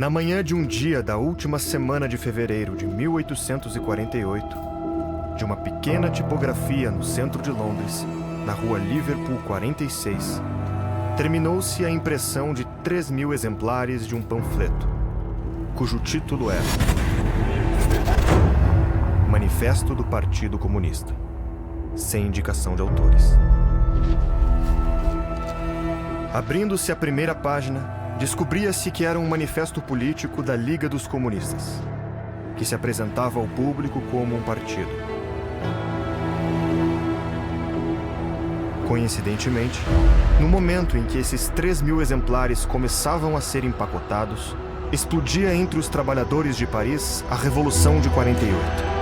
Na manhã de um dia da última semana de fevereiro de 1848, de uma pequena tipografia no centro de Londres, na rua Liverpool 46, terminou-se a impressão de 3.000 exemplares de um panfleto, cujo título era Manifesto do Partido Comunista, sem indicação de autores. Abrindo-se a primeira página, descobria-se que era um manifesto político da Liga dos Comunistas, que se apresentava ao público como um partido. Coincidentemente, no momento em que esses 3.000 exemplares começavam a ser empacotados, explodia entre os trabalhadores de Paris a Revolução de 48.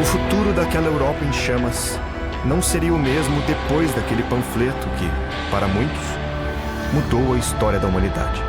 O futuro daquela Europa em chamas não seria o mesmo depois daquele panfleto que, para muitos, mudou a história da humanidade.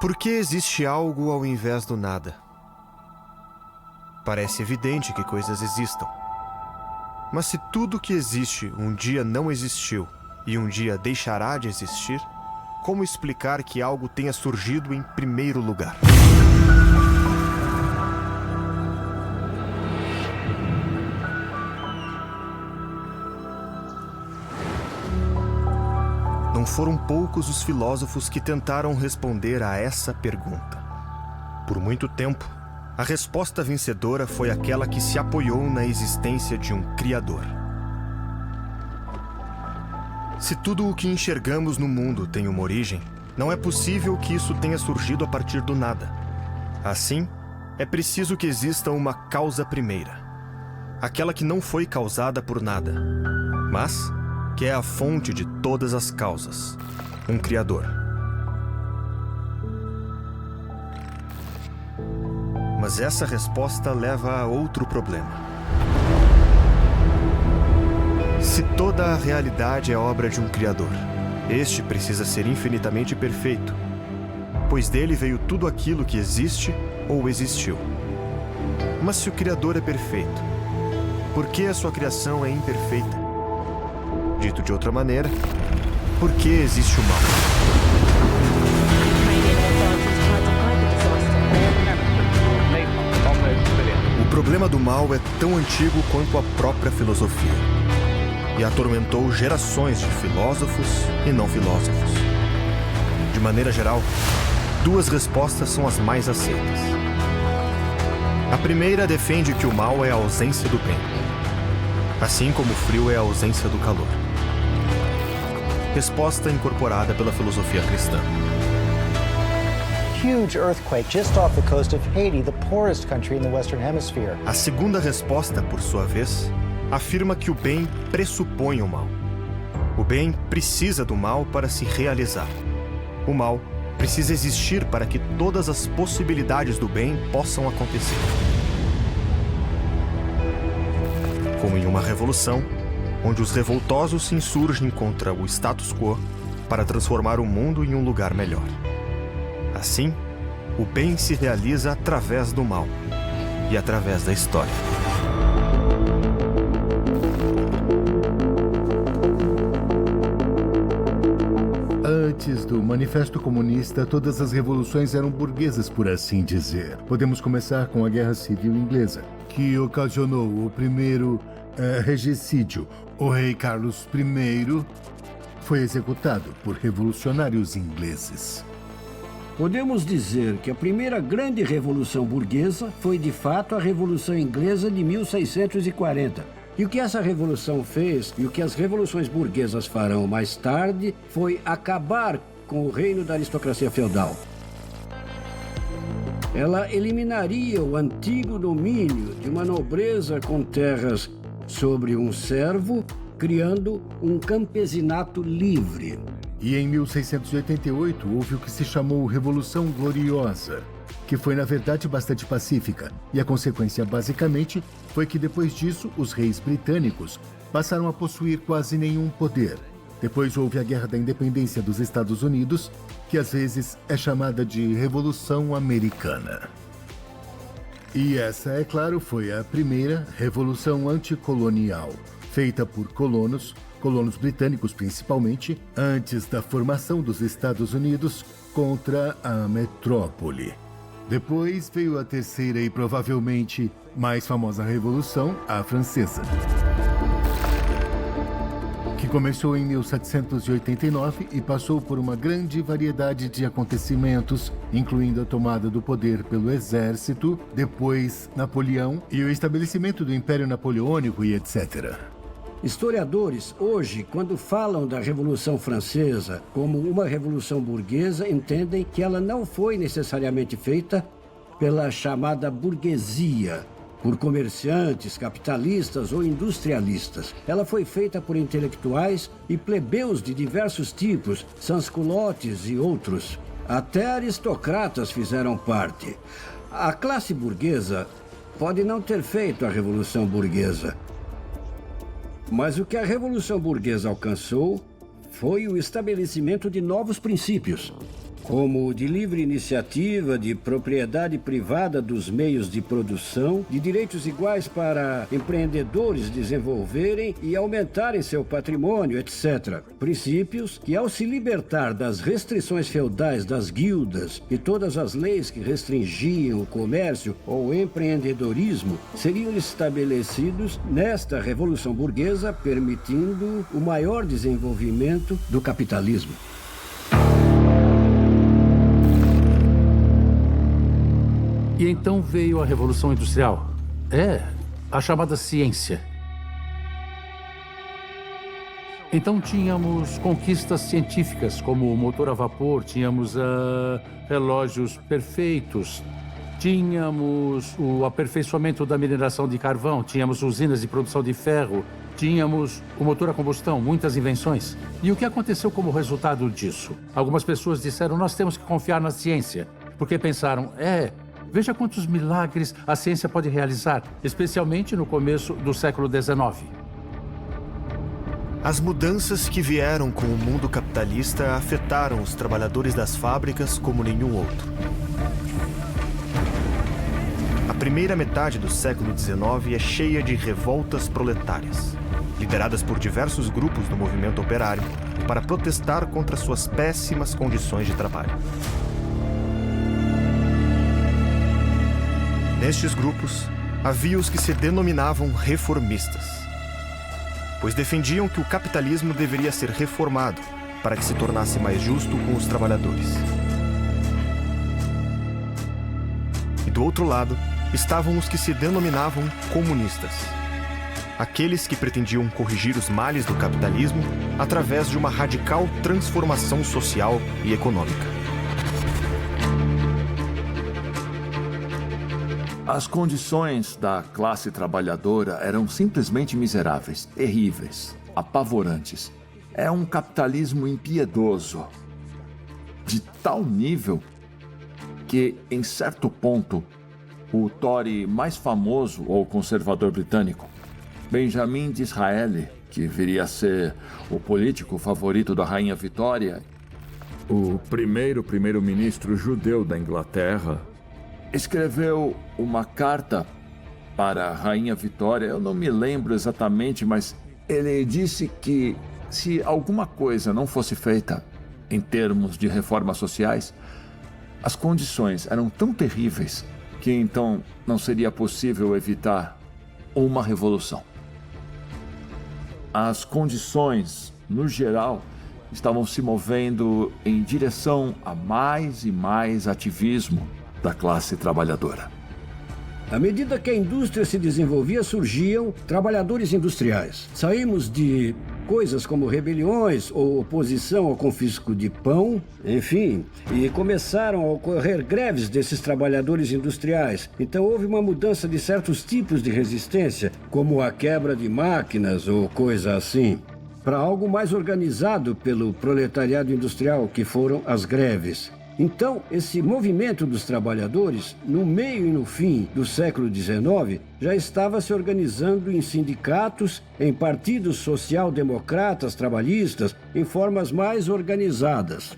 Por que existe algo ao invés do nada? Parece evidente que coisas existam. Mas se tudo que existe um dia não existiu e um dia deixará de existir, como explicar que algo tenha surgido em primeiro lugar? Não foram poucos os filósofos que tentaram responder a essa pergunta. Por muito tempo, a resposta vencedora foi aquela que se apoiou na existência de um Criador. Se tudo o que enxergamos no mundo tem uma origem, não é possível que isso tenha surgido a partir do nada. Assim, é preciso que exista uma causa primeira, aquela que não foi causada por nada, mas que é a fonte de todas as causas, um Criador. Mas essa resposta leva a outro problema. Se toda a realidade é obra de um Criador, este precisa ser infinitamente perfeito, pois dele veio tudo aquilo que existe ou existiu. Mas se o Criador é perfeito, por que a sua criação é imperfeita? Dito de outra maneira, por que existe o mal? O problema do mal é tão antigo quanto a própria filosofia e atormentou gerações de filósofos e não filósofos. De maneira geral, duas respostas são as mais aceitas. A primeira defende que o mal é a ausência do bem, assim como o frio é a ausência do calor. Resposta incorporada pela filosofia cristã. Huge earthquake just off the coast of Haiti, the poorest country in the Western Hemisphere. A segunda resposta, por sua vez, afirma que o bem pressupõe o mal. O bem precisa do mal para se realizar. O mal precisa existir para que todas as possibilidades do bem possam acontecer. Como em uma revolução, onde os revoltosos se insurgem contra o status quo para transformar o mundo em um lugar melhor. Assim, o bem se realiza através do mal e através da história. Antes do Manifesto Comunista, todas as revoluções eram burguesas, por assim dizer. Podemos começar com a Guerra Civil Inglesa, que ocasionou o primeiro regicídio. O rei Carlos I foi executado por revolucionários ingleses. Podemos dizer que a primeira grande revolução burguesa foi, de fato, a Revolução Inglesa de 1640. E o que essa revolução fez, e o que as revoluções burguesas farão mais tarde, foi acabar com o reino da aristocracia feudal. Ela eliminaria o antigo domínio de uma nobreza com terras sobre um servo, criando um campesinato livre. E em 1688 houve o que se chamou Revolução Gloriosa, que foi na verdade bastante pacífica, e a consequência basicamente foi que depois disso os reis britânicos passaram a possuir quase nenhum poder. Depois houve a Guerra da Independência dos Estados Unidos, que às vezes é chamada de Revolução Americana. E essa, é claro, foi a primeira revolução anticolonial, feita por colonos britânicos principalmente, antes da formação dos Estados Unidos contra a metrópole. Depois veio a terceira e provavelmente mais famosa revolução, a francesa, que começou em 1789 e passou por uma grande variedade de acontecimentos, incluindo a tomada do poder pelo exército, depois Napoleão e o estabelecimento do Império Napoleônico e etc. Historiadores, hoje, quando falam da Revolução Francesa como uma revolução burguesa, entendem que ela não foi necessariamente feita pela chamada burguesia, por comerciantes, capitalistas ou industrialistas. Ela foi feita por intelectuais e plebeus de diversos tipos, sans-culottes e outros. Até aristocratas fizeram parte. A classe burguesa pode não ter feito a Revolução Burguesa, mas o que a Revolução Burguesa alcançou foi o estabelecimento de novos princípios, como o de livre iniciativa, de propriedade privada dos meios de produção, de direitos iguais para empreendedores desenvolverem e aumentarem seu patrimônio, etc. Princípios que, ao se libertar das restrições feudais das guildas e todas as leis que restringiam o comércio ou o empreendedorismo, seriam estabelecidos nesta Revolução Burguesa, permitindo o maior desenvolvimento do capitalismo. E então veio a Revolução Industrial. A chamada ciência. Então tínhamos conquistas científicas, como o motor a vapor, tínhamos relógios perfeitos, tínhamos o aperfeiçoamento da mineração de carvão, tínhamos usinas de produção de ferro, tínhamos o motor a combustão, muitas invenções. E o que aconteceu como resultado disso? Algumas pessoas disseram, nós temos que confiar na ciência, porque pensaram, veja quantos milagres a ciência pode realizar, especialmente no começo do século XIX. As mudanças que vieram com o mundo capitalista afetaram os trabalhadores das fábricas como nenhum outro. A primeira metade do século XIX é cheia de revoltas proletárias, lideradas por diversos grupos do movimento operário para protestar contra suas péssimas condições de trabalho. Nestes grupos, havia os que se denominavam reformistas, pois defendiam que o capitalismo deveria ser reformado para que se tornasse mais justo com os trabalhadores. E do outro lado, estavam os que se denominavam comunistas, aqueles que pretendiam corrigir os males do capitalismo através de uma radical transformação social e econômica. As condições da classe trabalhadora eram simplesmente miseráveis, terríveis, apavorantes. É um capitalismo impiedoso, de tal nível que, em certo ponto, o Tory mais famoso, ou conservador britânico, Benjamin Disraeli, que viria a ser o político favorito da Rainha Vitória, o primeiro-ministro judeu da Inglaterra, escreveu uma carta para a Rainha Vitória. Eu não me lembro exatamente, mas ele disse que se alguma coisa não fosse feita em termos de reformas sociais, as condições eram tão terríveis que então não seria possível evitar uma revolução. As condições, no geral, estavam se movendo em direção a mais e mais ativismo da classe trabalhadora. À medida que a indústria se desenvolvia, surgiam trabalhadores industriais. Saímos de coisas como rebeliões ou oposição ao confisco de pão, enfim, e começaram a ocorrer greves desses trabalhadores industriais. Então houve uma mudança de certos tipos de resistência, como a quebra de máquinas ou coisa assim, para algo mais organizado pelo proletariado industrial, que foram as greves. Então, esse movimento dos trabalhadores, no meio e no fim do século XIX, já estava se organizando em sindicatos, em partidos social-democratas, trabalhistas, em formas mais organizadas.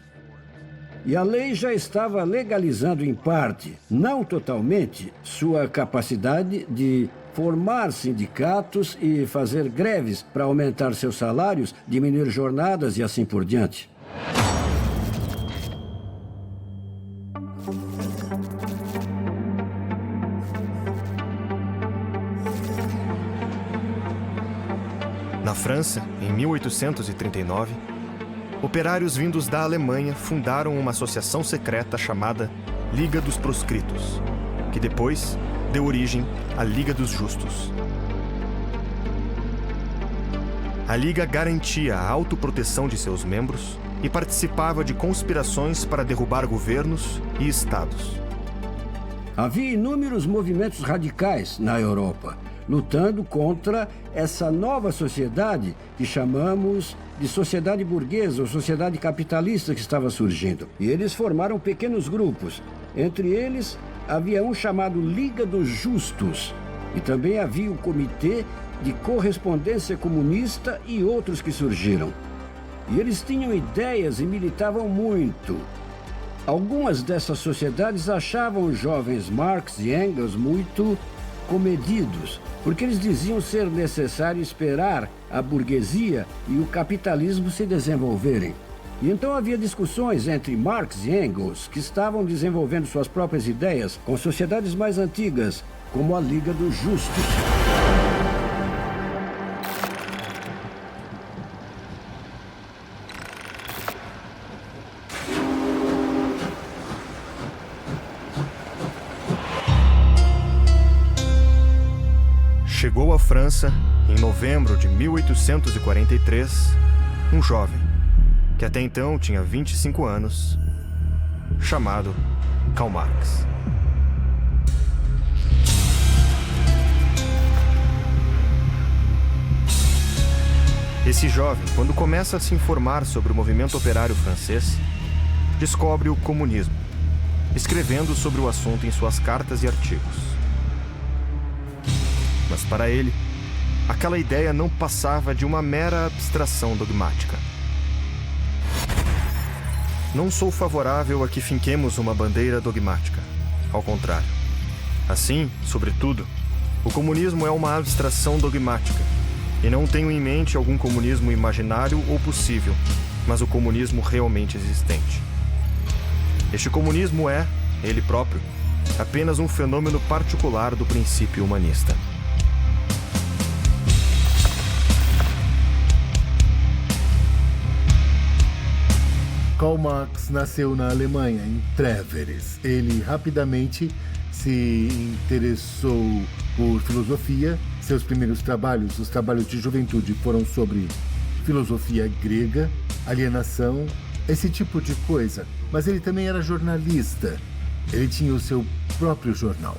E a lei já estava legalizando em parte, não totalmente, sua capacidade de formar sindicatos e fazer greves para aumentar seus salários, diminuir jornadas e assim por diante. Na França, em 1839, operários vindos da Alemanha fundaram uma associação secreta chamada Liga dos Proscritos, que depois deu origem à Liga dos Justos. A Liga garantia a autoproteção de seus membros e participava de conspirações para derrubar governos e estados. Havia inúmeros movimentos radicais na Europa, lutando contra essa nova sociedade que chamamos de sociedade burguesa ou sociedade capitalista que estava surgindo. E eles formaram pequenos grupos. Entre eles, havia um chamado Liga dos Justos. E também havia o Comitê de Correspondência Comunista e outros que surgiram. E eles tinham ideias e militavam muito. Algumas dessas sociedades achavam os jovens Marx e Engels muito comedidos, porque eles diziam ser necessário esperar a burguesia e o capitalismo se desenvolverem. E então havia discussões entre Marx e Engels, que estavam desenvolvendo suas próprias ideias com sociedades mais antigas, como a Liga dos Justos. Chegou à França, em novembro de 1843, um jovem, que até então tinha 25 anos, chamado Karl Marx. Esse jovem, quando começa a se informar sobre o movimento operário francês, descobre o comunismo, escrevendo sobre o assunto em suas cartas e artigos. Mas para ele, aquela ideia não passava de uma mera abstração dogmática. Não sou favorável a que finquemos uma bandeira dogmática. Ao contrário. Assim, sobretudo, o comunismo é uma abstração dogmática. E não tenho em mente algum comunismo imaginário ou possível, mas o comunismo realmente existente. Este comunismo é, ele próprio, apenas um fenômeno particular do princípio humanista. Karl Marx nasceu na Alemanha, em Treveris. Ele rapidamente se interessou por filosofia. Seus primeiros trabalhos, os trabalhos de juventude, foram sobre filosofia grega, alienação, esse tipo de coisa. Mas ele também era jornalista. Ele tinha o seu próprio jornal.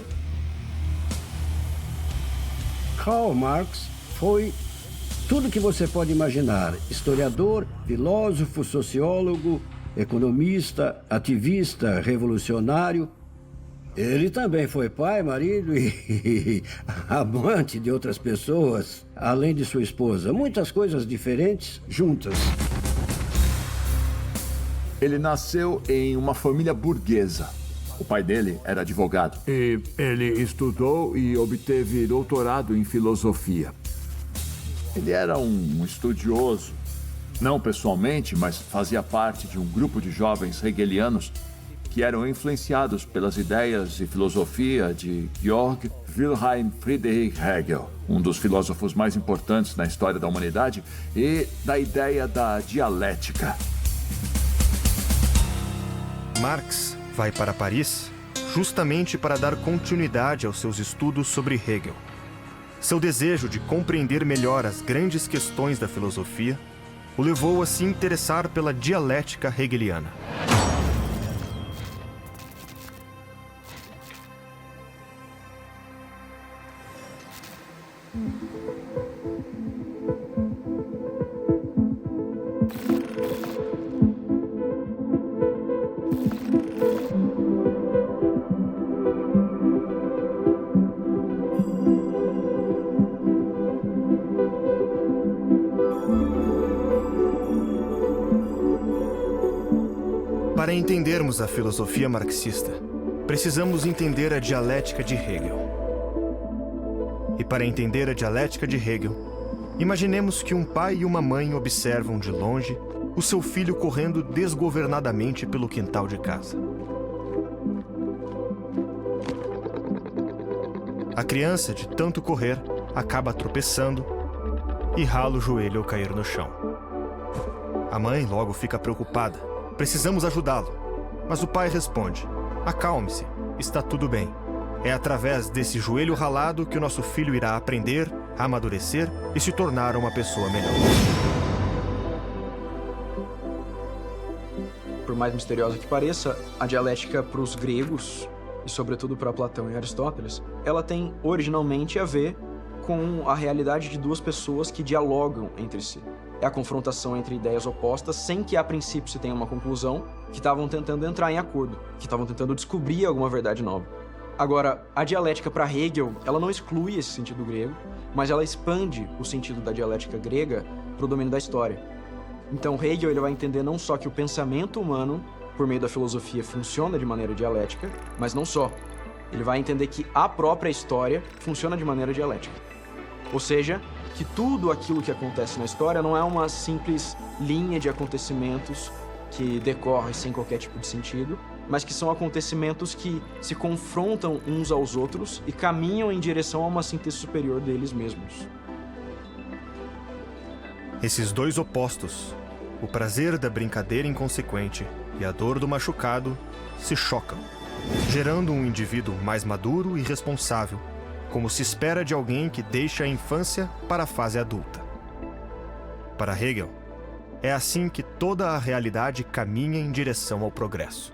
Karl Marx foi tudo que você pode imaginar: historiador, filósofo, sociólogo, economista, ativista, revolucionário. Ele também foi pai, marido e amante de outras pessoas, além de sua esposa. Muitas coisas diferentes juntas. Ele nasceu em uma família burguesa. O pai dele era advogado. E ele estudou e obteve doutorado em filosofia. Ele era um estudioso, não pessoalmente, mas fazia parte de um grupo de jovens hegelianos que eram influenciados pelas ideias e filosofia de Georg Wilhelm Friedrich Hegel, um dos filósofos mais importantes na história da humanidade, e da ideia da dialética. Marx vai para Paris justamente para dar continuidade aos seus estudos sobre Hegel. Seu desejo de compreender melhor as grandes questões da filosofia o levou a se interessar pela dialética hegeliana. Para entendermos a filosofia marxista, precisamos entender a dialética de Hegel. E para entender a dialética de Hegel, imaginemos que um pai e uma mãe observam de longe o seu filho correndo desgovernadamente pelo quintal de casa. A criança, de tanto correr, acaba tropeçando e rala o joelho ao cair no chão. A mãe logo fica preocupada. Precisamos ajudá-lo. Mas o pai responde: acalme-se, está tudo bem. É através desse joelho ralado que o nosso filho irá aprender, amadurecer e se tornar uma pessoa melhor. Por mais misteriosa que pareça, a dialética para os gregos, e sobretudo para Platão e Aristóteles, ela tem originalmente a ver com a realidade de duas pessoas que dialogam entre si. É a confrontação entre ideias opostas, sem que a princípio se tenha uma conclusão, que estavam tentando entrar em acordo, que estavam tentando descobrir alguma verdade nova. Agora, a dialética para Hegel, ela não exclui esse sentido grego, mas ela expande o sentido da dialética grega para o domínio da história. Então, Hegel ele vai entender não só que o pensamento humano, por meio da filosofia, funciona de maneira dialética, mas não só. Ele vai entender que a própria história funciona de maneira dialética. Ou seja, que tudo aquilo que acontece na história não é uma simples linha de acontecimentos que decorre sem qualquer tipo de sentido, mas que são acontecimentos que se confrontam uns aos outros e caminham em direção a uma síntese superior deles mesmos. Esses dois opostos, o prazer da brincadeira inconsequente e a dor do machucado, se chocam, gerando um indivíduo mais maduro e responsável, como se espera de alguém que deixa a infância para a fase adulta. Para Hegel, é assim que toda a realidade caminha em direção ao progresso.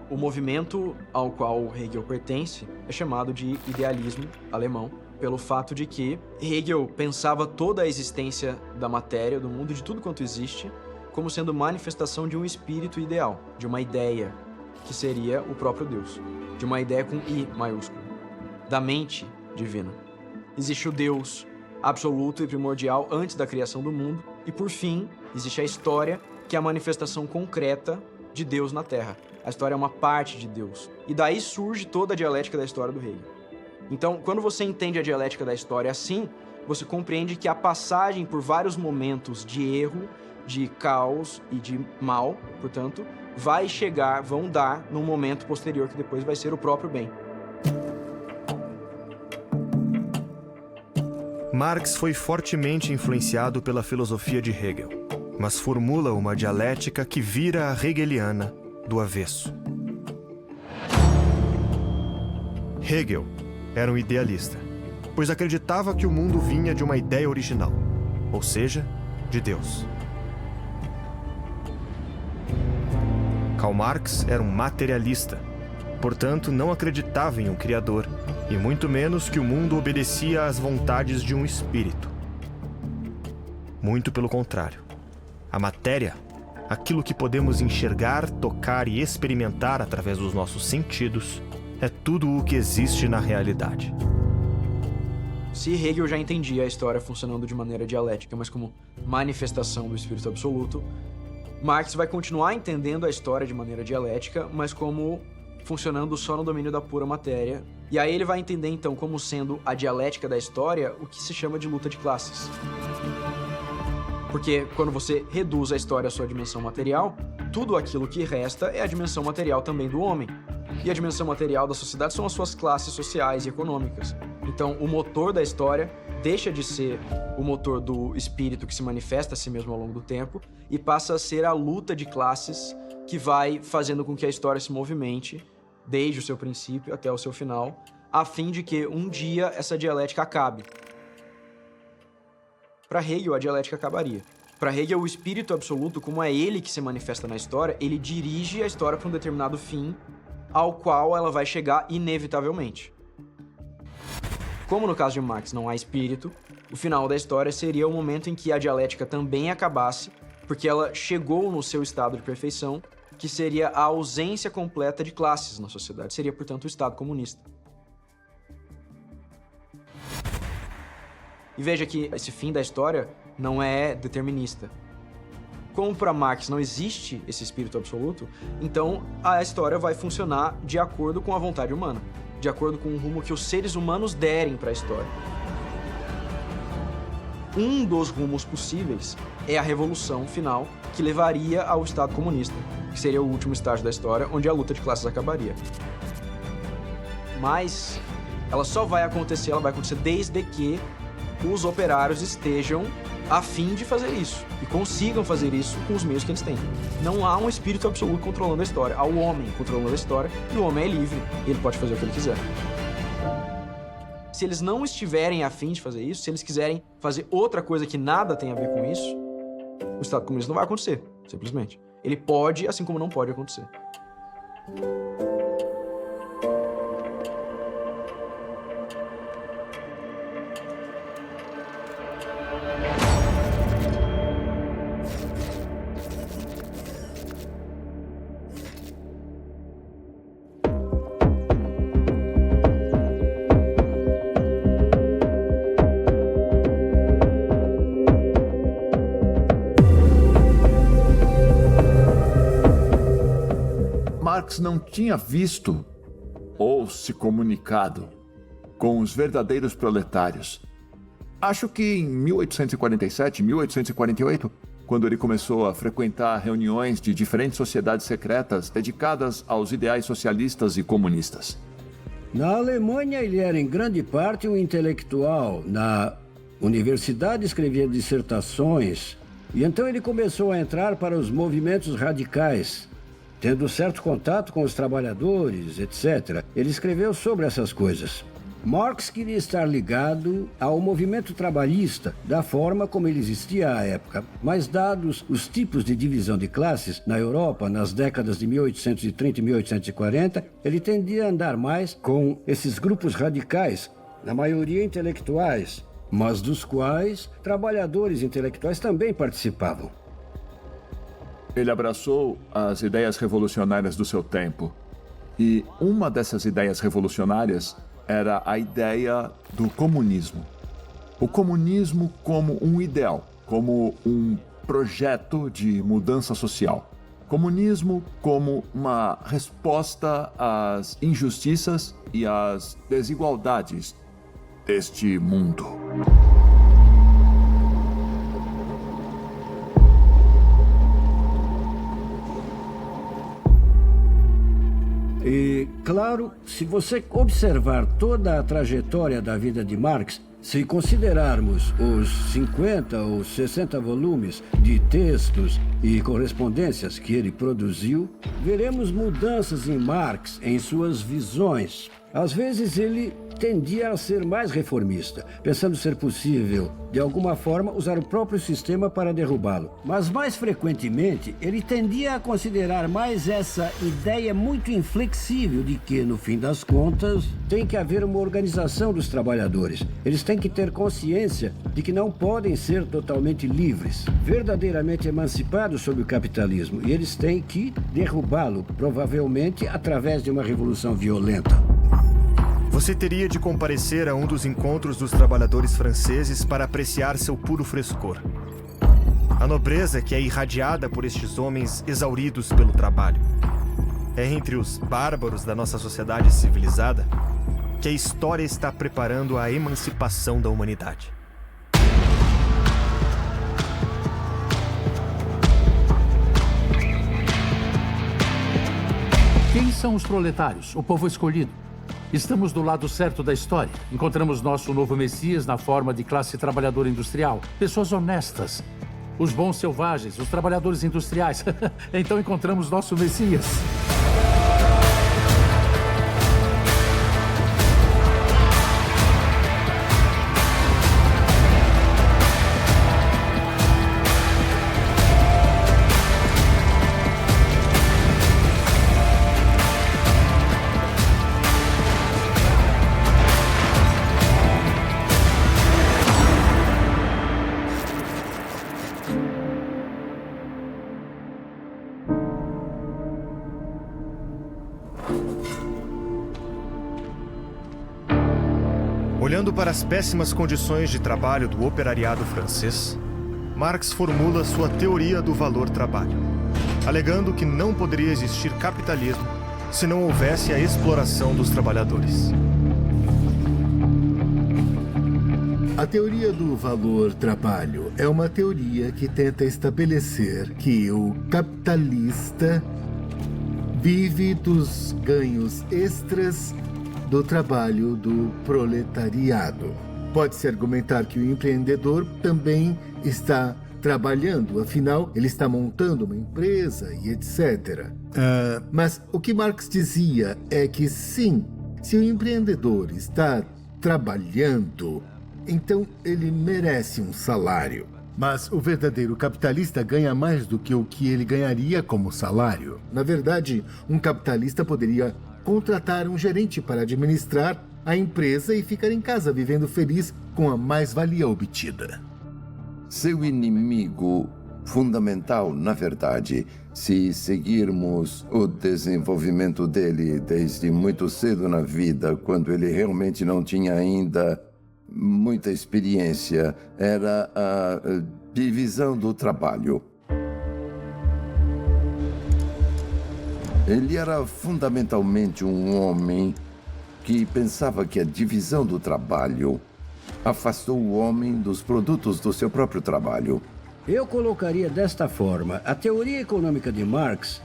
O movimento ao qual Hegel pertence é chamado de idealismo alemão, pelo fato de que Hegel pensava toda a existência da matéria, do mundo, de tudo quanto existe, como sendo manifestação de um espírito ideal, de uma ideia, que seria o próprio Deus, de uma ideia com I maiúsculo, da mente divina. Existe o Deus absoluto e primordial antes da criação do mundo, e por fim, existe a história, que é a manifestação concreta de Deus na Terra. A história é uma parte de Deus. E daí surge toda a dialética da história do Hegel. Então, quando você entende a dialética da história assim, você compreende que a passagem por vários momentos de erro, de caos e de mal, portanto, vão dar num momento posterior que depois vai ser o próprio bem. Marx foi fortemente influenciado pela filosofia de Hegel, mas formula uma dialética que vira a hegeliana do avesso. Hegel era um idealista, pois acreditava que o mundo vinha de uma ideia original, ou seja, de Deus. Karl Marx era um materialista, portanto não acreditava em um criador, e muito menos que o mundo obedecia às vontades de um espírito. Muito pelo contrário. A matéria, aquilo que podemos enxergar, tocar e experimentar através dos nossos sentidos, é tudo o que existe na realidade. Se Hegel já entendia a história funcionando de maneira dialética, mas como manifestação do espírito absoluto, Marx vai continuar entendendo a história de maneira dialética, mas como funcionando só no domínio da pura matéria. E aí ele vai entender, então, como sendo a dialética da história o que se chama de luta de classes. Porque quando você reduz a história à sua dimensão material, tudo aquilo que resta é a dimensão material também do homem. E a dimensão material da sociedade são as suas classes sociais e econômicas. Então, o motor da história deixa de ser o motor do espírito que se manifesta a si mesmo ao longo do tempo e passa a ser a luta de classes que vai fazendo com que a história se movimente desde o seu princípio até o seu final, a fim de que um dia essa dialética acabe. Para Hegel, a dialética acabaria. Para Hegel, o espírito absoluto, como é ele que se manifesta na história, ele dirige a história para um determinado fim, ao qual ela vai chegar inevitavelmente. Como no caso de Marx não há espírito, o final da história seria o momento em que a dialética também acabasse, porque ela chegou no seu estado de perfeição, que seria a ausência completa de classes na sociedade. Seria, portanto, o Estado comunista. E veja que esse fim da história não é determinista. Como para Marx não existe esse espírito absoluto, então a história vai funcionar de acordo com a vontade humana, de acordo com o rumo que os seres humanos derem para a história. Um dos rumos possíveis é a revolução final, que levaria ao Estado comunista, que seria o último estágio da história, onde a luta de classes acabaria. Mas ela só vai acontecer, desde que os operários estejam a fim de fazer isso, e consigam fazer isso com os meios que eles têm. Não há um espírito absoluto controlando a história, há o homem controlando a história, e o homem é livre, e ele pode fazer o que ele quiser. Se eles não estiverem a fim de fazer isso, se eles quiserem fazer outra coisa que nada tem a ver com isso, o Estado comunista não vai acontecer, simplesmente. Ele pode, assim como não pode acontecer. Marx não tinha visto ou se comunicado com os verdadeiros proletários. Acho que em 1847, 1848, quando ele começou a frequentar reuniões de diferentes sociedades secretas dedicadas aos ideais socialistas e comunistas. Na Alemanha, ele era em grande parte um intelectual. Na universidade, escrevia dissertações. E então ele começou a entrar para os movimentos radicais, tendo certo contato com os trabalhadores, etc. Ele escreveu sobre essas coisas. Marx queria estar ligado ao movimento trabalhista, da forma como ele existia à época. Mas dados os tipos de divisão de classes na Europa, nas décadas de 1830 e 1840, ele tendia a andar mais com esses grupos radicais, na maioria intelectuais, mas dos quais trabalhadores intelectuais também participavam. Ele abraçou as ideias revolucionárias do seu tempo. E uma dessas ideias revolucionárias era a ideia do comunismo. O comunismo como um ideal, como um projeto de mudança social. Comunismo como uma resposta às injustiças e às desigualdades deste mundo. Claro, se você observar toda a trajetória da vida de Marx, se considerarmos os 50 ou 60 volumes de textos e correspondências que ele produziu, veremos mudanças em Marx, em suas visões. Às vezes ele tendia a ser mais reformista, pensando ser possível, de alguma forma, usar o próprio sistema para derrubá-lo. Mas mais frequentemente, ele tendia a considerar mais essa ideia muito inflexível de que, no fim das contas, tem que haver uma organização dos trabalhadores. Eles têm que ter consciência de que não podem ser totalmente livres, verdadeiramente emancipados sob o capitalismo, e eles têm que derrubá-lo, provavelmente através de uma revolução violenta. Você teria de comparecer a um dos encontros dos trabalhadores franceses para apreciar seu puro frescor. A nobreza que é irradiada por estes homens exauridos pelo trabalho. É entre os bárbaros da nossa sociedade civilizada que a história está preparando a emancipação da humanidade. Quem são os proletários, o povo escolhido? Estamos do lado certo da história. Encontramos nosso novo Messias na forma de classe trabalhadora industrial. Pessoas honestas. Os bons selvagens, os trabalhadores industriais. Então encontramos nosso Messias. Olhando para as péssimas condições de trabalho do operariado francês, Marx formula sua teoria do valor-trabalho, alegando que não poderia existir capitalismo se não houvesse a exploração dos trabalhadores. A teoria do valor-trabalho é uma teoria que tenta estabelecer que o capitalista vive dos ganhos extras do trabalho do proletariado. Pode-se argumentar que o empreendedor também está trabalhando, afinal, ele está montando uma empresa e etc. Mas o que Marx dizia é que sim, se o empreendedor está trabalhando, então ele merece um salário. Mas o verdadeiro capitalista ganha mais do que o que ele ganharia como salário. Na verdade, um capitalista poderia contratar um gerente para administrar a empresa e ficar em casa vivendo feliz com a mais-valia obtida. Seu inimigo fundamental, na verdade, se seguirmos o desenvolvimento dele desde muito cedo na vida, quando ele realmente não tinha ainda muita experiência, era a divisão do trabalho. Ele era fundamentalmente um homem que pensava que a divisão do trabalho afastou o homem dos produtos do seu próprio trabalho. Eu colocaria desta forma: a teoria econômica de Marx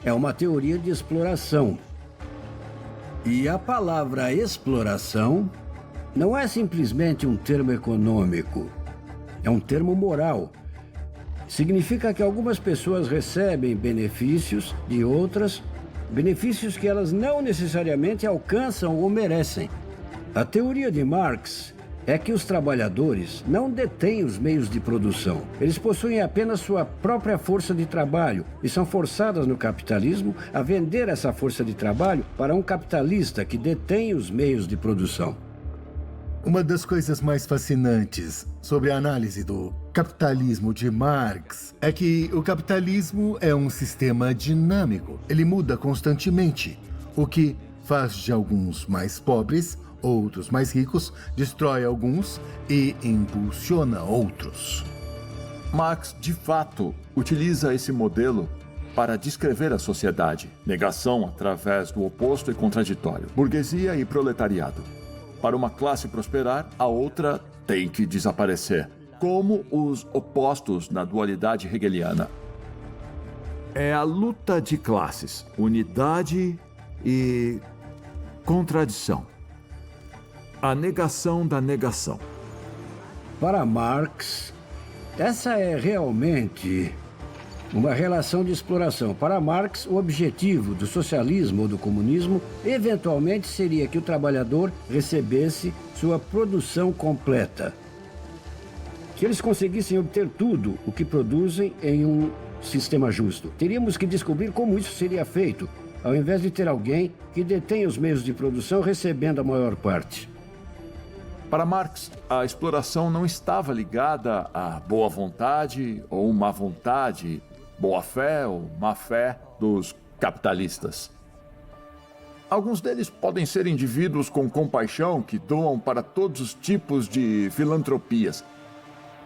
é uma teoria de exploração. E a palavra exploração não é simplesmente um termo econômico, é um termo moral. Significa que algumas pessoas recebem benefícios de outras, benefícios que elas não necessariamente alcançam ou merecem. A teoria de Marx é que os trabalhadores não detêm os meios de produção. Eles possuem apenas sua própria força de trabalho e são forçadas no capitalismo a vender essa força de trabalho para um capitalista que detém os meios de produção. Uma das coisas mais fascinantes sobre a análise do capitalismo de Marx é que o capitalismo é um sistema dinâmico. Ele muda constantemente, o que faz de alguns mais pobres, outros mais ricos, destrói alguns e impulsiona outros. Marx, de fato, utiliza esse modelo para descrever a sociedade. Negação através do oposto e contraditório. Burguesia e proletariado. Para uma classe prosperar, a outra tem que desaparecer. Como os opostos na dualidade hegeliana. É a luta de classes, unidade e contradição. A negação da negação. Para Marx, essa é realmente uma relação de exploração. Para Marx, o objetivo do socialismo ou do comunismo eventualmente seria que o trabalhador recebesse sua produção completa. Que eles conseguissem obter tudo o que produzem em um sistema justo. Teríamos que descobrir como isso seria feito, ao invés de ter alguém que detém os meios de produção recebendo a maior parte. Para Marx, a exploração não estava ligada à boa vontade ou má vontade, boa fé ou má fé dos capitalistas. Alguns deles podem ser indivíduos com compaixão que doam para todos os tipos de filantropias,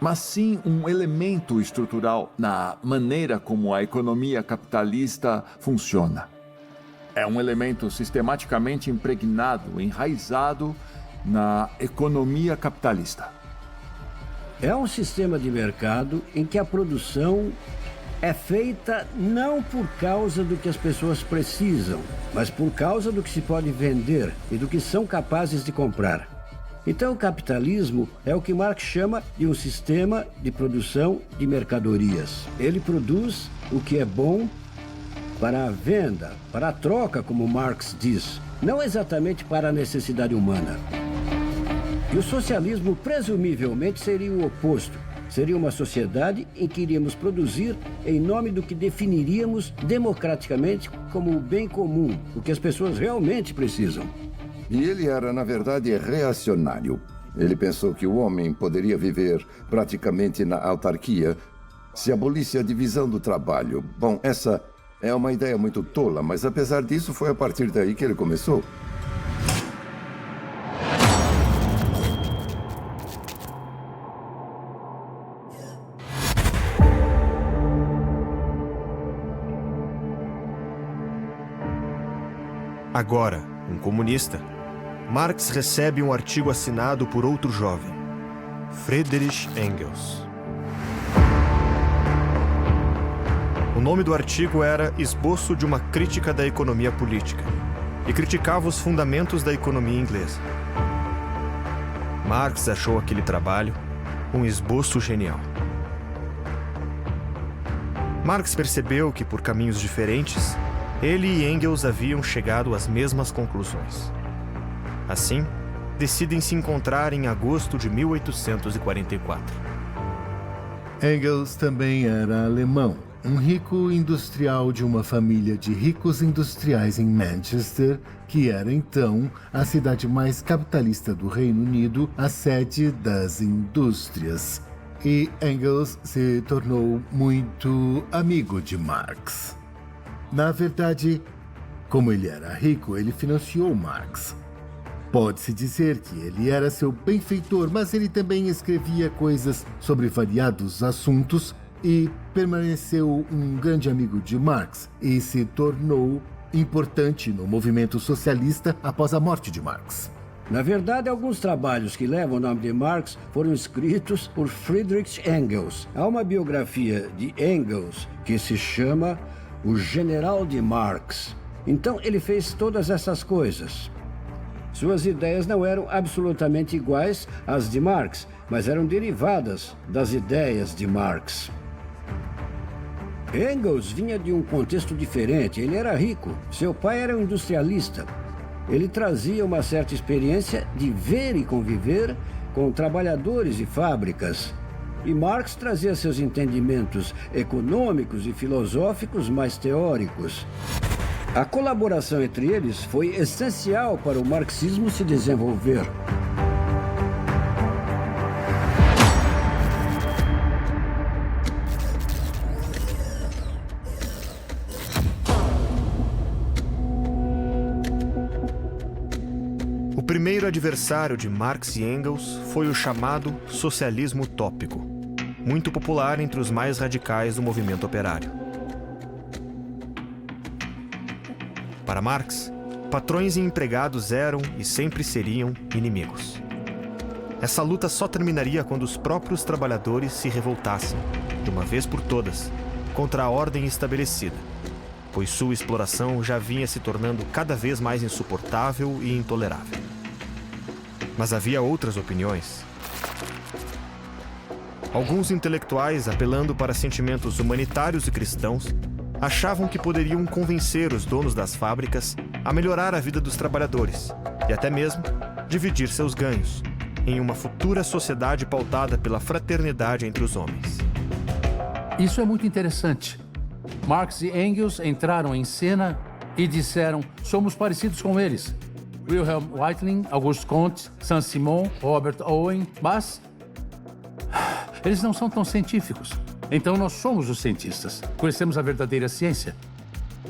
mas sim um elemento estrutural na maneira como a economia capitalista funciona. É um elemento sistematicamente impregnado, enraizado na economia capitalista. É um sistema de mercado em que a produção é feita não por causa do que as pessoas precisam, mas por causa do que se pode vender e do que são capazes de comprar. Então, o capitalismo é o que Marx chama de um sistema de produção de mercadorias. Ele produz o que é bom para a venda, para a troca, como Marx diz, não exatamente para a necessidade humana. E o socialismo, presumivelmente, seria o oposto. Seria uma sociedade em que iríamos produzir em nome do que definiríamos democraticamente como o bem comum, o que as pessoas realmente precisam. E ele era, na verdade, reacionário. Ele pensou que o homem poderia viver praticamente na autarquia se abolisse a divisão do trabalho. Bom, essa é uma ideia muito tola, mas apesar disso, foi a partir daí que ele começou. Agora, um comunista, Marx recebe um artigo assinado por outro jovem, Friedrich Engels. O nome do artigo era Esboço de uma Crítica da Economia Política e criticava os fundamentos da economia inglesa. Marx achou aquele trabalho um esboço genial. Marx percebeu que, por caminhos diferentes, ele e Engels haviam chegado às mesmas conclusões. Assim, decidem se encontrar em agosto de 1844. Engels também era alemão, um rico industrial de uma família de ricos industriais em Manchester, que era então a cidade mais capitalista do Reino Unido, a sede das indústrias. E Engels se tornou muito amigo de Marx. Na verdade, como ele era rico, ele financiou Marx. Pode-se dizer que ele era seu benfeitor, mas ele também escrevia coisas sobre variados assuntos e permaneceu um grande amigo de Marx e se tornou importante no movimento socialista após a morte de Marx. Na verdade, alguns trabalhos que levam o nome de Marx foram escritos por Friedrich Engels. Há uma biografia de Engels que se chama O General de Marx. Então, ele fez todas essas coisas. Suas ideias não eram absolutamente iguais às de Marx, mas eram derivadas das ideias de Marx. Engels vinha de um contexto diferente. Ele era rico. Seu pai era um industrialista. Ele trazia uma certa experiência de ver e conviver com trabalhadores e fábricas. E Marx trazia seus entendimentos econômicos e filosóficos mais teóricos. A colaboração entre eles foi essencial para o marxismo se desenvolver. O primeiro adversário de Marx e Engels foi o chamado socialismo utópico, muito popular entre os mais radicais do movimento operário. Para Marx, patrões e empregados eram e sempre seriam inimigos. Essa luta só terminaria quando os próprios trabalhadores se revoltassem, de uma vez por todas, contra a ordem estabelecida pois sua exploração já vinha se tornando cada vez mais insuportável e intolerável. Mas havia outras opiniões. Alguns intelectuais, apelando para sentimentos humanitários e cristãos, achavam que poderiam convencer os donos das fábricas a melhorar a vida dos trabalhadores e até mesmo dividir seus ganhos em uma futura sociedade pautada pela fraternidade entre os homens. Isso é muito interessante. Marx e Engels entraram em cena e disseram: somos parecidos com eles. Wilhelm Weitling, Auguste Comte, Saint-Simon, Robert Owen, mas eles não são tão científicos. Então nós somos os cientistas. Conhecemos a verdadeira ciência.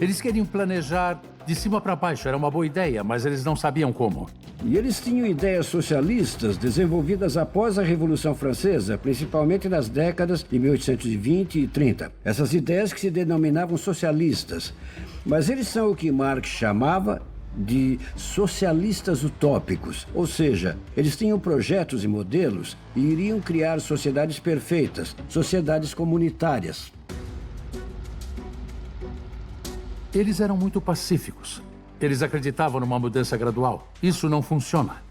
Eles queriam planejar de cima para baixo. Era uma boa ideia, mas eles não sabiam como. E eles tinham ideias socialistas desenvolvidas após a Revolução Francesa, principalmente nas décadas de 1820 e 30. Essas ideias que se denominavam socialistas. Mas eles são o que Marx chamava de socialistas utópicos. Ou seja, eles tinham projetos e modelos e iriam criar sociedades perfeitas, sociedades comunitárias. Eles eram muito pacíficos. Eles acreditavam numa mudança gradual. Isso não funciona.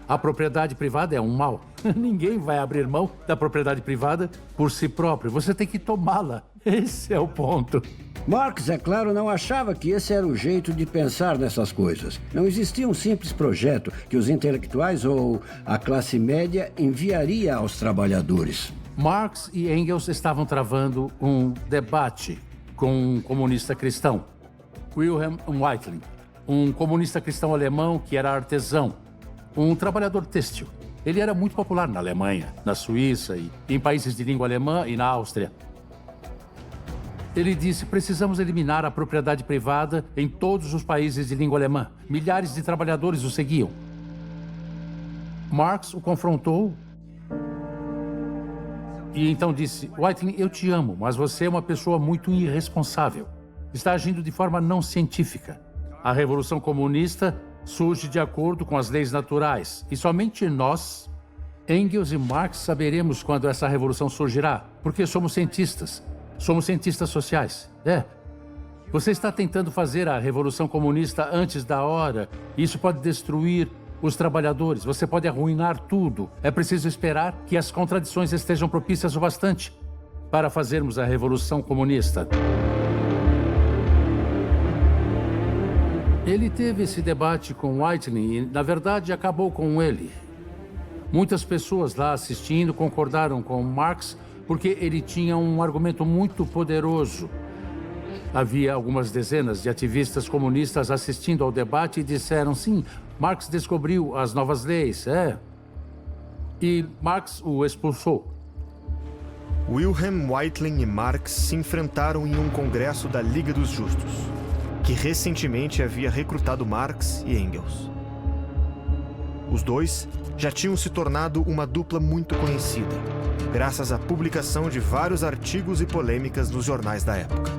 A propriedade privada é um mal. Ninguém vai abrir mão da propriedade privada por si próprio. Você tem que tomá-la. Esse é o ponto. Marx, é claro, não achava que esse era o jeito de pensar nessas coisas. Não existia um simples projeto que os intelectuais ou a classe média enviaria aos trabalhadores. Marx e Engels estavam travando um debate com um comunista cristão, Wilhelm Weitling, um comunista cristão alemão que era artesão, um trabalhador têxtil. Ele era muito popular na Alemanha, na Suíça e em países de língua alemã e na Áustria. Ele disse: precisamos eliminar a propriedade privada em todos os países de língua alemã. Milhares de trabalhadores o seguiam. Marx o confrontou e então disse: Weitling, eu te amo, mas você é uma pessoa muito irresponsável. Está agindo de forma não científica. A Revolução Comunista surge de acordo com as leis naturais e somente nós, Engels e Marx, saberemos quando essa revolução surgirá, porque somos cientistas. Somos cientistas sociais. Você está tentando fazer a Revolução Comunista antes da hora. Isso pode destruir os trabalhadores. Você pode arruinar tudo. É preciso esperar que as contradições estejam propícias o bastante para fazermos a Revolução Comunista. Ele teve esse debate com Weitling e, na verdade, acabou com ele. Muitas pessoas lá assistindo concordaram com Marx porque ele tinha um argumento muito poderoso. Havia algumas dezenas de ativistas comunistas assistindo ao debate e disseram: sim, Marx descobriu as novas leis, E Marx o expulsou. Wilhelm Weitling e Marx se enfrentaram em um congresso da Liga dos Justos, que recentemente havia recrutado Marx e Engels. Os dois já tinham se tornado uma dupla muito conhecida, graças à publicação de vários artigos e polêmicas nos jornais da época.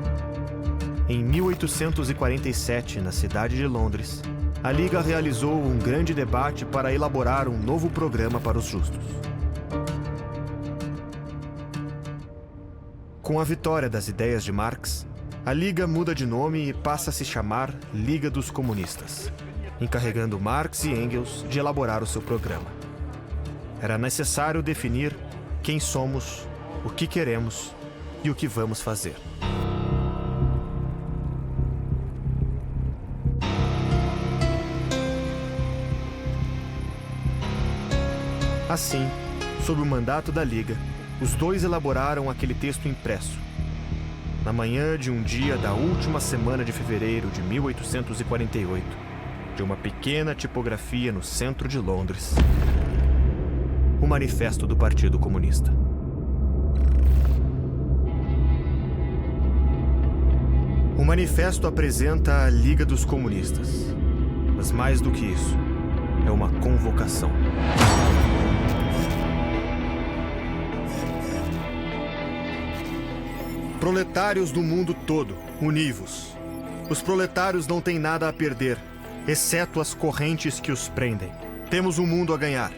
Em 1847, na cidade de Londres, a Liga realizou um grande debate para elaborar um novo programa para os justos. Com a vitória das ideias de Marx, a Liga muda de nome e passa a se chamar Liga dos Comunistas, encarregando Marx e Engels de elaborar o seu programa. Era necessário definir quem somos, o que queremos e o que vamos fazer. Assim, sob o mandato da Liga, os dois elaboraram aquele texto impresso. Na manhã de um dia da última semana de fevereiro de 1848, de uma pequena tipografia no centro de Londres, o Manifesto do Partido Comunista. O manifesto apresenta a Liga dos Comunistas, mas mais do que isso, é uma convocação. Proletários do mundo todo, univos. Os proletários não têm nada a perder, exceto as correntes que os prendem. Temos um mundo a ganhar.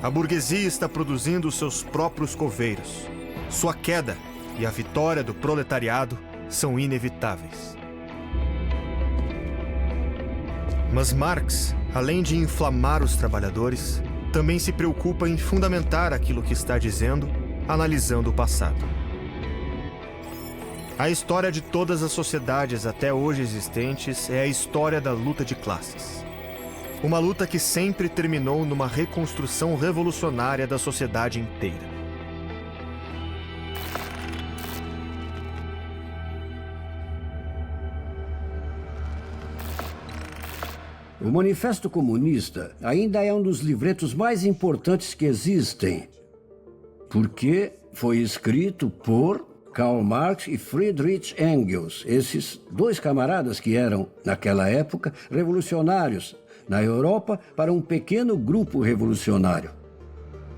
A burguesia está produzindo seus próprios coveiros. Sua queda e a vitória do proletariado são inevitáveis. Mas Marx, além de inflamar os trabalhadores, também se preocupa em fundamentar aquilo que está dizendo, analisando o passado. A história de todas as sociedades até hoje existentes é a história da luta de classes. Uma luta que sempre terminou numa reconstrução revolucionária da sociedade inteira. O Manifesto Comunista ainda é um dos livretos mais importantes que existem, porque foi escrito por Karl Marx e Friedrich Engels, esses dois camaradas que eram, naquela época, revolucionários na Europa para um pequeno grupo revolucionário.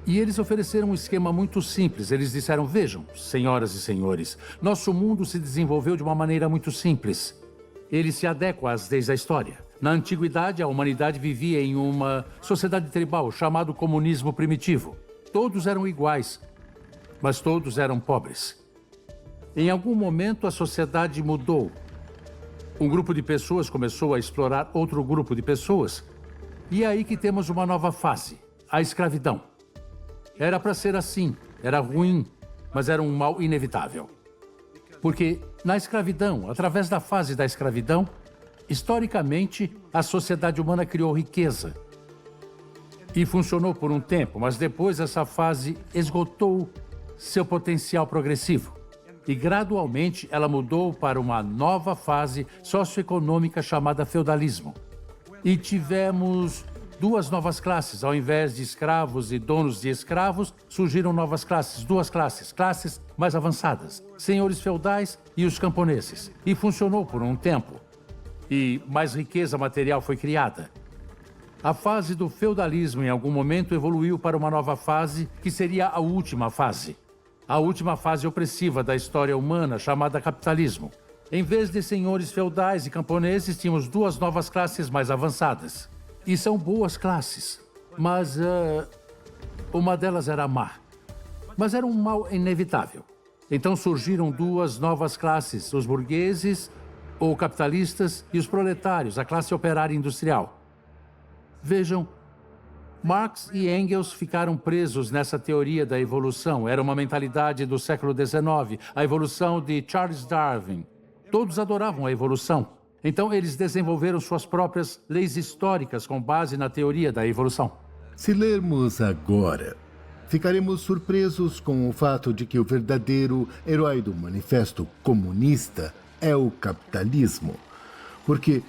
E eles ofereceram um esquema muito simples. Eles disseram, vejam, senhoras e senhores, nosso mundo se desenvolveu de uma maneira muito simples. Ele se adequa às leis da história. Na antiguidade, a humanidade vivia em uma sociedade tribal chamada comunismo primitivo. Todos eram iguais, mas todos eram pobres. Em algum momento, a sociedade mudou. Um grupo de pessoas começou a explorar outro grupo de pessoas. E é aí que temos uma nova fase, a escravidão. Era para ser assim, era ruim, mas era um mal inevitável. Porque na escravidão, através da fase da escravidão, historicamente, a sociedade humana criou riqueza. E funcionou por um tempo, mas depois essa fase esgotou seu potencial progressivo. E gradualmente ela mudou para uma nova fase socioeconômica chamada feudalismo. E tivemos duas novas classes. Ao invés de escravos e donos de escravos, surgiram novas classes, duas classes mais avançadas, senhores feudais e os camponeses. E funcionou por um tempo. E mais riqueza material foi criada. A fase do feudalismo, em algum momento, evoluiu para uma nova fase, que seria a última fase. A última fase opressiva da história humana, chamada capitalismo. Em vez de senhores feudais e camponeses, tínhamos duas novas classes mais avançadas. E são boas classes, mas uma delas era má. Mas era um mal inevitável. Então surgiram duas novas classes, os burgueses, ou capitalistas, e os proletários, a classe operária industrial. Vejam, Marx e Engels ficaram presos nessa teoria da evolução. Era uma mentalidade do século XIX, a evolução de Charles Darwin. Todos adoravam a evolução. Então, eles desenvolveram suas próprias leis históricas com base na teoria da evolução. Se lermos agora, ficaremos surpresos com o fato de que o verdadeiro herói do Manifesto Comunista é o capitalismo. Porque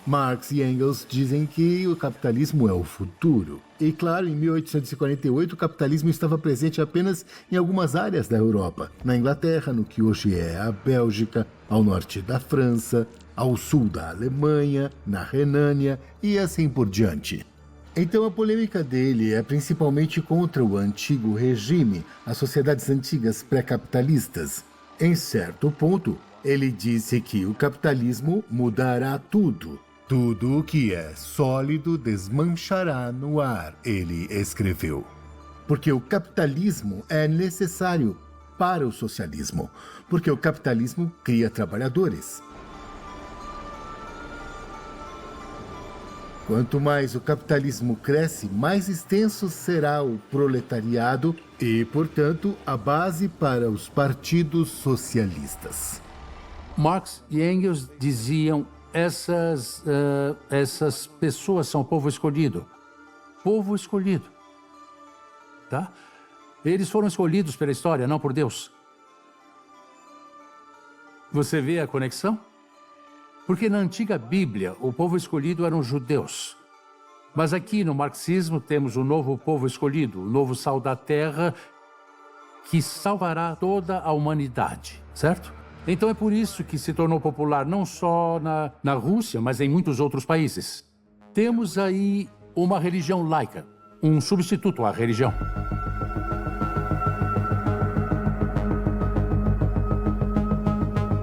Marx e Engels dizem que o capitalismo é o futuro. E claro, em 1848 o capitalismo estava presente apenas em algumas áreas da Europa. Na Inglaterra, no que hoje é a Bélgica, ao norte da França, ao sul da Alemanha, na Renânia e assim por diante. Então a polêmica dele é principalmente contra o antigo regime, as sociedades antigas pré-capitalistas. Em certo ponto, ele disse que o capitalismo mudará tudo. Tudo o que é sólido desmanchará no ar, ele escreveu. Porque o capitalismo é necessário para o socialismo, porque o capitalismo cria trabalhadores. Quanto mais o capitalismo cresce, mais extenso será o proletariado e, portanto, a base para os partidos socialistas. Marx e Engels diziam, essas pessoas são povo escolhido. Povo escolhido. Tá? Eles foram escolhidos pela história, não por Deus. Você vê a conexão? Porque na antiga Bíblia, o povo escolhido eram os judeus. Mas aqui no marxismo temos o novo povo escolhido, o novo sal da terra, que salvará toda a humanidade, certo? Então é por isso que se tornou popular não só na Rússia, mas em muitos outros países. Temos aí uma religião laica, um substituto à religião.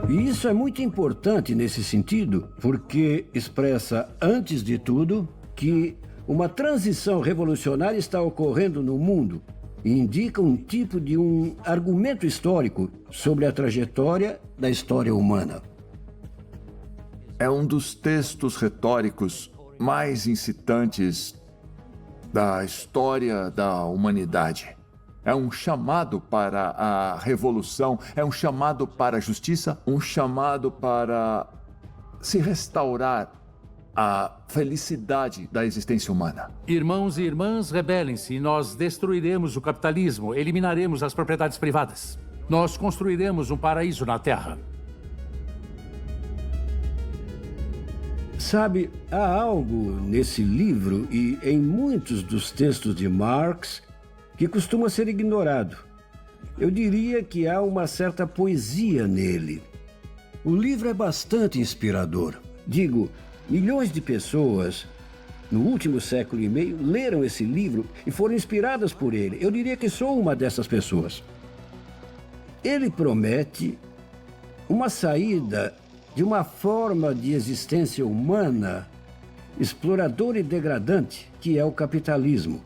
E isso é muito importante nesse sentido, porque expressa, antes de tudo, que uma transição revolucionária está ocorrendo no mundo e indica um tipo de um argumento histórico sobre a trajetória da história humana. É um dos textos retóricos mais incitantes da história da humanidade. É um chamado para a revolução, é um chamado para a justiça, um chamado para se restaurar a felicidade da existência humana. Irmãos e irmãs, rebelem-se e nós destruiremos o capitalismo, eliminaremos as propriedades privadas. Nós construiremos um paraíso na Terra. Sabe, há algo nesse livro e em muitos dos textos de Marx que costuma ser ignorado. Eu diria que há uma certa poesia nele. O livro é bastante inspirador. Digo, milhões de pessoas no último século e meio leram esse livro e foram inspiradas por ele. Eu diria que sou uma dessas pessoas. Ele promete uma saída de uma forma de existência humana exploradora e degradante, que é o capitalismo.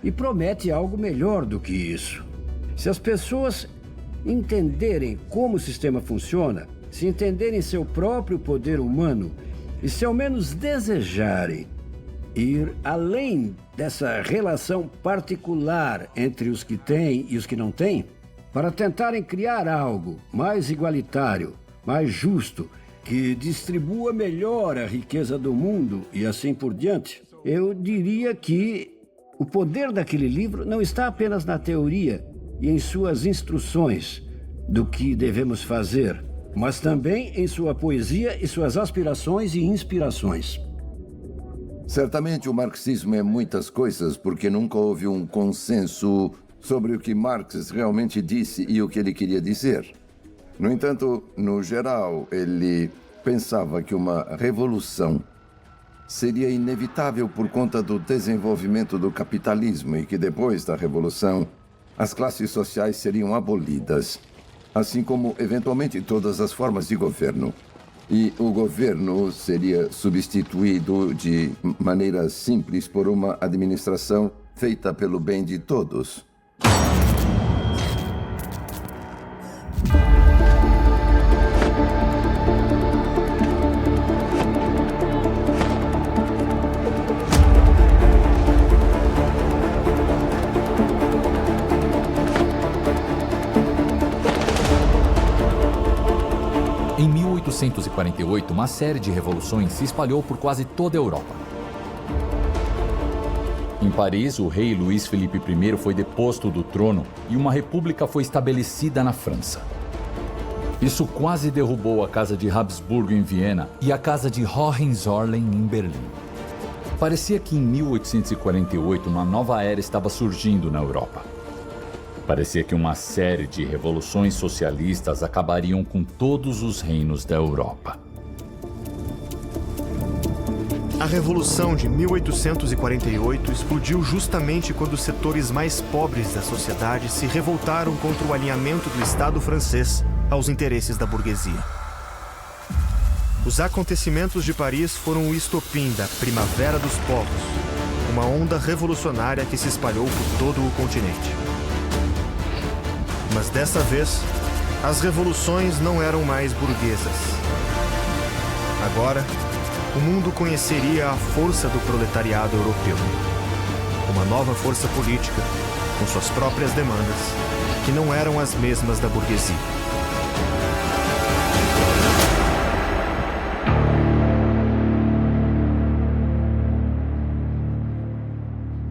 E promete algo melhor do que isso. Se as pessoas entenderem como o sistema funciona, se entenderem seu próprio poder humano e se ao menos desejarem ir além dessa relação particular entre os que têm e os que não têm, para tentarem criar algo mais igualitário, mais justo, que distribua melhor a riqueza do mundo e assim por diante, eu diria que o poder daquele livro não está apenas na teoria e em suas instruções do que devemos fazer, mas também em sua poesia e suas aspirações e inspirações. Certamente o marxismo é muitas coisas porque nunca houve um consenso sobre o que Marx realmente disse e o que ele queria dizer. No entanto, no geral, ele pensava que uma revolução seria inevitável por conta do desenvolvimento do capitalismo e que depois da revolução as classes sociais seriam abolidas, assim como eventualmente todas as formas de governo. E o governo seria substituído de maneira simples por uma administração feita pelo bem de todos. Em 1848, uma série de revoluções se espalhou por quase toda a Europa. Em Paris, o rei Luís Felipe I foi deposto do trono e uma república foi estabelecida na França. Isso quase derrubou a Casa de Habsburgo em Viena e a Casa de Hohenzollern em Berlim. Parecia que em 1848 uma nova era estava surgindo na Europa. Parecia que uma série de revoluções socialistas acabariam com todos os reinos da Europa. A Revolução de 1848 explodiu justamente quando os setores mais pobres da sociedade se revoltaram contra o alinhamento do Estado francês aos interesses da burguesia. Os acontecimentos de Paris foram o estopim da Primavera dos Povos, uma onda revolucionária que se espalhou por todo o continente. Mas dessa vez, as revoluções não eram mais burguesas. Agora, o mundo conheceria a força do proletariado europeu. Uma nova força política, com suas próprias demandas, que não eram as mesmas da burguesia.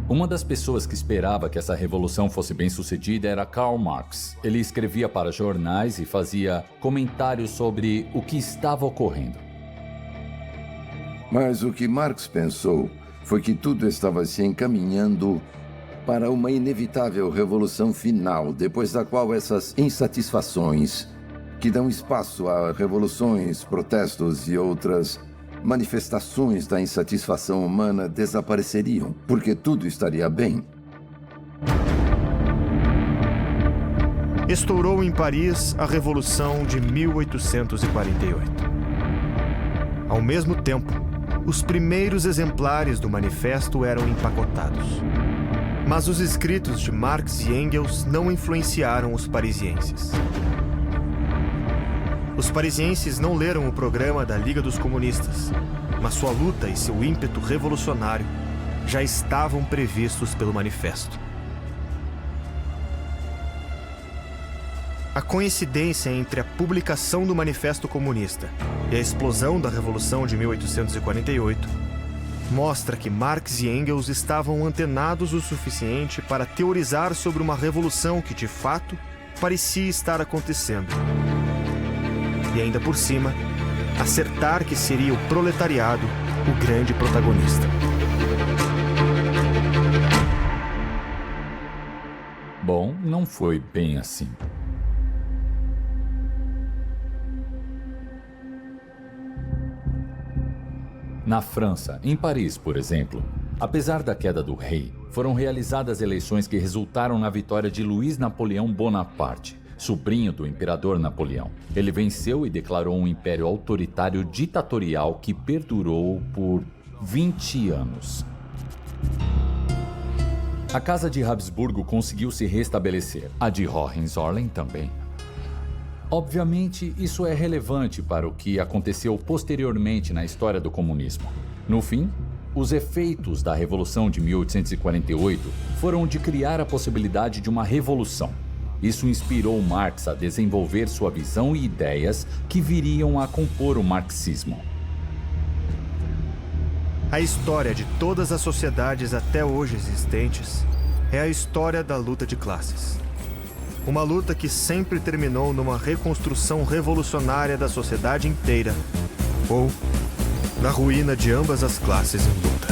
Uma das pessoas que esperava que essa revolução fosse bem-sucedida era Karl Marx. Ele escrevia para jornais e fazia comentários sobre o que estava ocorrendo. Mas o que Marx pensou foi que tudo estava se encaminhando para uma inevitável revolução final, depois da qual essas insatisfações, que dão espaço a revoluções, protestos e outras manifestações da insatisfação humana, desapareceriam, porque tudo estaria bem. Estourou em Paris a Revolução de 1848. Ao mesmo tempo, os primeiros exemplares do manifesto eram empacotados. Mas os escritos de Marx e Engels não influenciaram os parisienses. Os parisienses não leram o programa da Liga dos Comunistas, mas sua luta e seu ímpeto revolucionário já estavam previstos pelo manifesto. A coincidência entre a publicação do Manifesto Comunista e a explosão da Revolução de 1848 mostra que Marx e Engels estavam antenados o suficiente para teorizar sobre uma revolução que, de fato, parecia estar acontecendo. E ainda por cima, acertar que seria o proletariado o grande protagonista. Bom, não foi bem assim. Na França, em Paris, por exemplo, apesar da queda do rei, foram realizadas eleições que resultaram na vitória de Luiz Napoleão Bonaparte, sobrinho do imperador Napoleão. Ele venceu e declarou um império autoritário ditatorial que perdurou por 20 anos. A Casa de Habsburgo conseguiu se restabelecer, a de Hohenzollern também. Obviamente, isso é relevante para o que aconteceu posteriormente na história do comunismo. No fim, os efeitos da Revolução de 1848 foram de criar a possibilidade de uma revolução. Isso inspirou Marx a desenvolver sua visão e ideias que viriam a compor o marxismo. A história de todas as sociedades até hoje existentes é a história da luta de classes. Uma luta que sempre terminou numa reconstrução revolucionária da sociedade inteira, ou na ruína de ambas as classes em luta.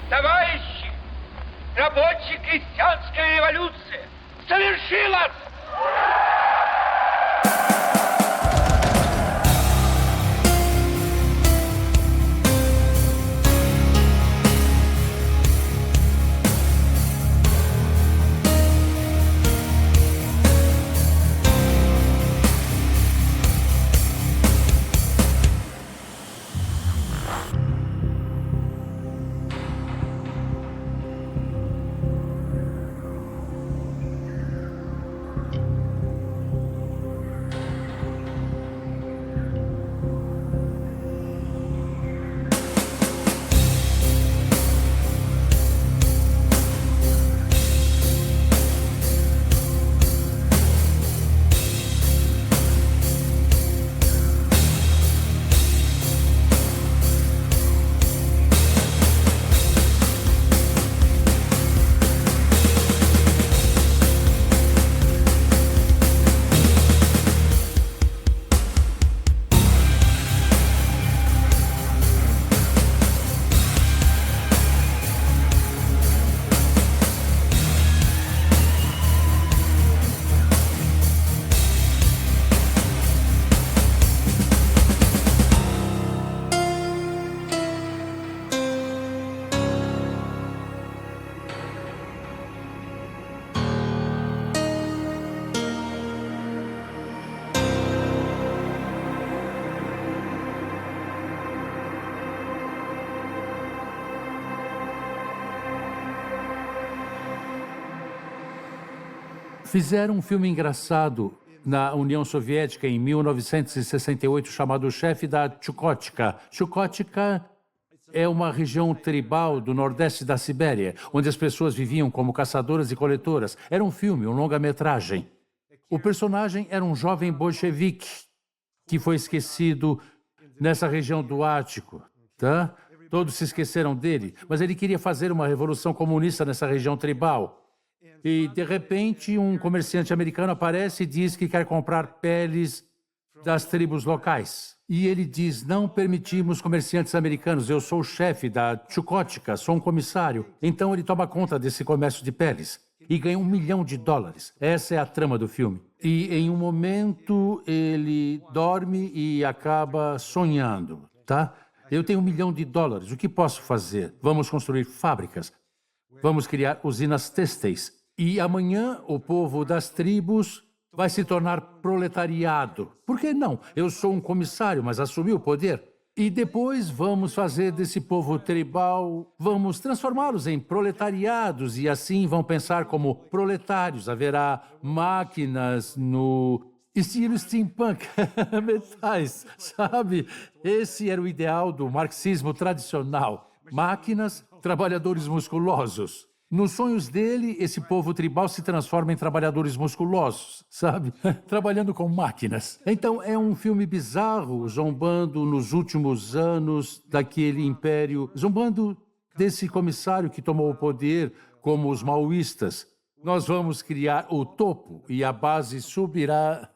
Товарищи, рабочей крестьянской революции совершилась! Fizeram um filme engraçado na União Soviética em 1968 chamado O Chefe da Chukotka. Chukotka é uma região tribal do nordeste da Sibéria, onde as pessoas viviam como caçadoras e coletoras. Era um filme, um longa-metragem. O personagem era um jovem bolchevique que foi esquecido nessa região do Ártico, tá? Todos se esqueceram dele, mas ele queria fazer uma revolução comunista nessa região tribal. E, de repente, um comerciante americano aparece e diz que quer comprar peles das tribos locais. E ele diz, não permitimos comerciantes americanos, eu sou o chefe da Chukotka, sou um comissário. Então ele toma conta desse comércio de peles e ganha $1 milhão. Essa é a trama do filme. E, em um momento, ele dorme e acaba sonhando, tá? Eu tenho $1 milhão, o que posso fazer? Vamos construir fábricas, vamos criar usinas têxteis. E amanhã o povo das tribos vai se tornar proletariado. Por que não? Eu sou um comissário, mas assumi o poder. E depois vamos fazer desse povo tribal, vamos transformá-los em proletariados e assim vão pensar como proletários. Haverá máquinas no Estilo steampunk, metais, sabe? Esse era o ideal do marxismo tradicional. Máquinas, trabalhadores musculosos. Nos sonhos dele, esse povo tribal se transforma em trabalhadores musculosos, sabe? Trabalhando com máquinas. Então, é um filme bizarro, zombando nos últimos anos daquele império, zombando desse comissário que tomou o poder, como os maoístas. Nós vamos criar o topo e a base subirá